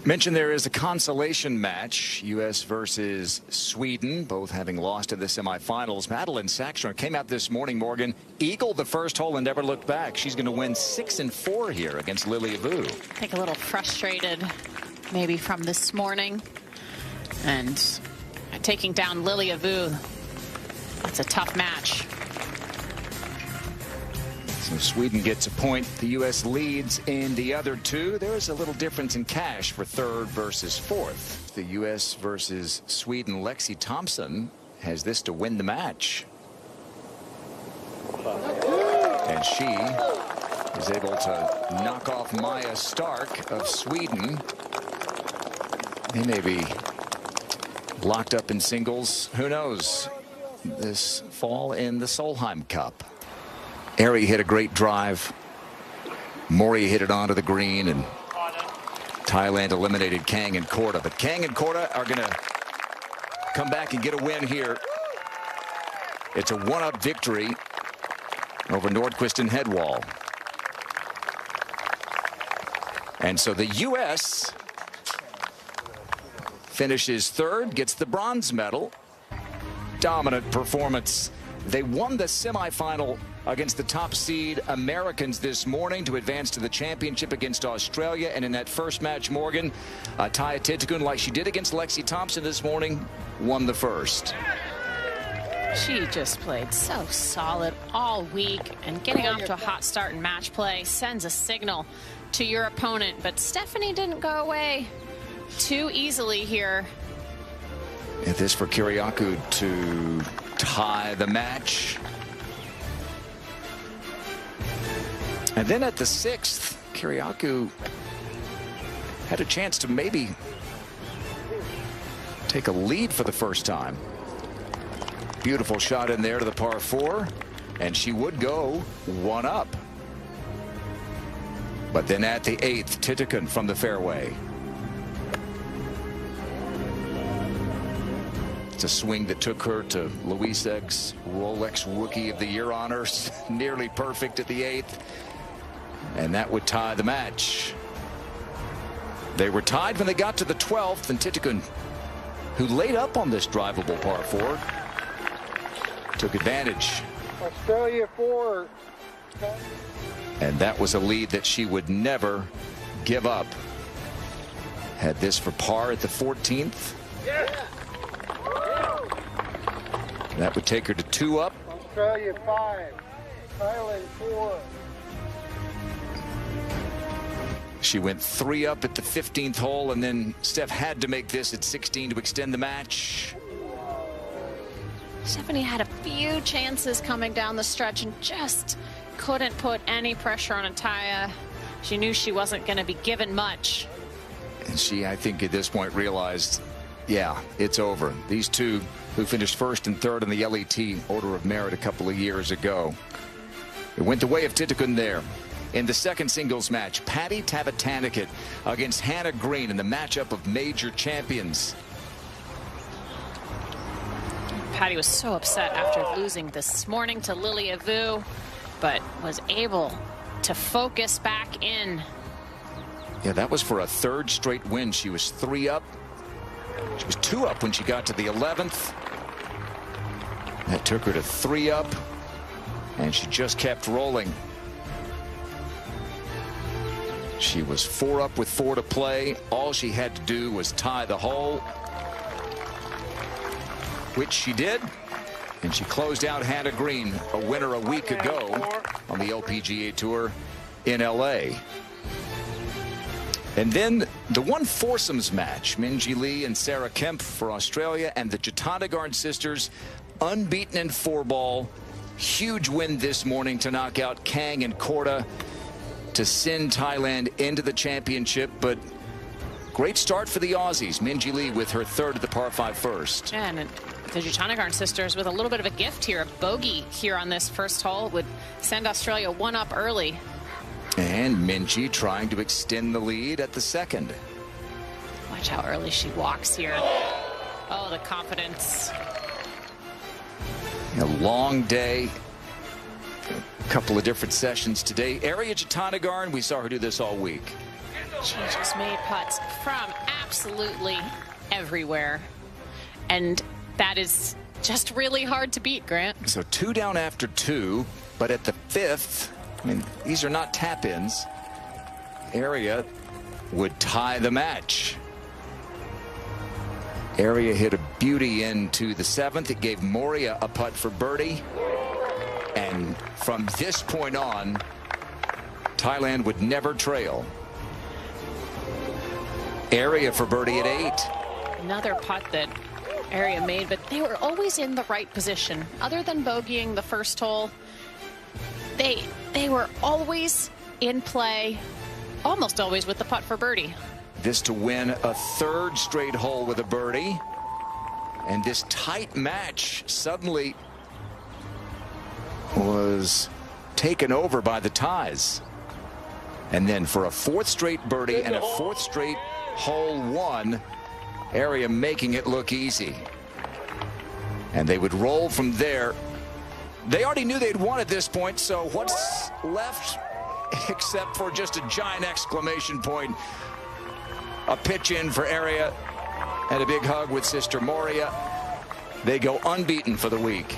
Mentioned there is a consolation match, U.S. versus Sweden, both having lost in the semifinals. Madeline Saxner came out this morning, Morgan, eagled the first hole and never looked back. She's going to win 6-4 here against Lilia Vu. I think a little frustrated maybe from this morning. And taking down Lilia Vu, that's a tough match. So Sweden gets a point. The U.S. leads in the other two. There is a little difference in cash for third versus fourth. The U.S. versus Sweden. Lexi Thompson has this to win the match. And she is able to knock off Maya Stark of Sweden. They may be locked up in singles. Who knows? This fall in the Solheim Cup. Ari hit a great drive. Mori hit it onto the green, and Thailand eliminated Kang and Korda. But Kang and Korda are going to come back and get a win here. It's a one-up victory over Nordquist and Headwall. And so the U.S. finishes third, gets the bronze medal. Dominant performance. They won the semifinal against the top seed Americans this morning to advance to the championship against Australia. And in that first match, Morgan, Taya Titakun, like she did against Lexi Thompson this morning, won the first. She just played so solid all week, and getting off to a hot start in match play sends a signal to your opponent. But Stephanie didn't go away too easily here. And this for Kiriakou to tie the match. And then at the sixth, Kiriakou had a chance to maybe take a lead for the first time. Beautiful shot in there to the par 4, and she would go one up. But then at the 8th, Titakun from the fairway. It's a swing that took her to Louise X Rolex Rookie of the Year honors. Nearly perfect at the 8th. And that would tie the match. They were tied when they got to the 12th, and Titakun, who laid up on this drivable par 4, took advantage. Australia 4. And that was a lead that she would never give up. Had this for par at the 14th. Yeah. That would take her to 2 up. Australia 5. Thailand 4. She went 3 up at the 15th hole, and then Steph had to make this at 16 to extend the match. Stephanie had a few chances coming down the stretch and just couldn't put any pressure on Taya. She knew she wasn't going to be given much. And she, I think, at this point realized, yeah, it's over. These two who finished first and third in the LET Order of Merit a couple of years ago. It went the way of Titakun there. In the second singles match, Patty Tavatanakit against Hannah Green in the matchup of major champions. Patty was so upset after losing this morning to Lilia Vu, but was able to focus back in. Yeah, that was for a third straight win. She was 3 up. She was 2 up when she got to the 11th. That took her to 3 up, and she just kept rolling. She was 4 up with 4 to play. All she had to do was tie the hole, which she did. And she closed out Hannah Green, a winner a week ago on the LPGA Tour in LA. And then the one foursomes match, Minjee Lee and Sarah Kemp for Australia, and the Jatanagarn sisters, unbeaten in 4-ball. Huge win this morning to knock out Kang and Korda to send Thailand into the championship. But great start for the Aussies. Minjee Lee with her third at the par 5 first. And the Jatanagarn sisters with a little bit of a gift here. A bogey here on this first hole would send Australia 1 up early. And Minjee trying to extend the lead at the second. Watch how early she walks here. Oh, the confidence. A long day. A couple of different sessions today. Ariya Jatanagarn, we saw her do this all week. She just made putts from absolutely everywhere. And that is just really hard to beat, Grant. So 2 down after 2, but at the 5th, I mean, these are not tap-ins. Area would tie the match. Area hit a beauty into the 7th. It gave Moria a putt for birdie. And from this point on, Thailand would never trail. Area for birdie at 8. Another putt that Area made, but they were always in the right position. Other than bogeying the first hole, they were always in play, almost always with the putt for birdie. This to win a 3rd straight hole with a birdie. And this tight match suddenly was taken over by the ties. And then for a 4th straight birdie and a 4th straight hole 1, Area making it look easy. And they would roll from there. They already knew they'd won at this point, so what's left except for just a giant exclamation point? A pitch in for Area and a big hug with sister Moria. They go unbeaten for the week.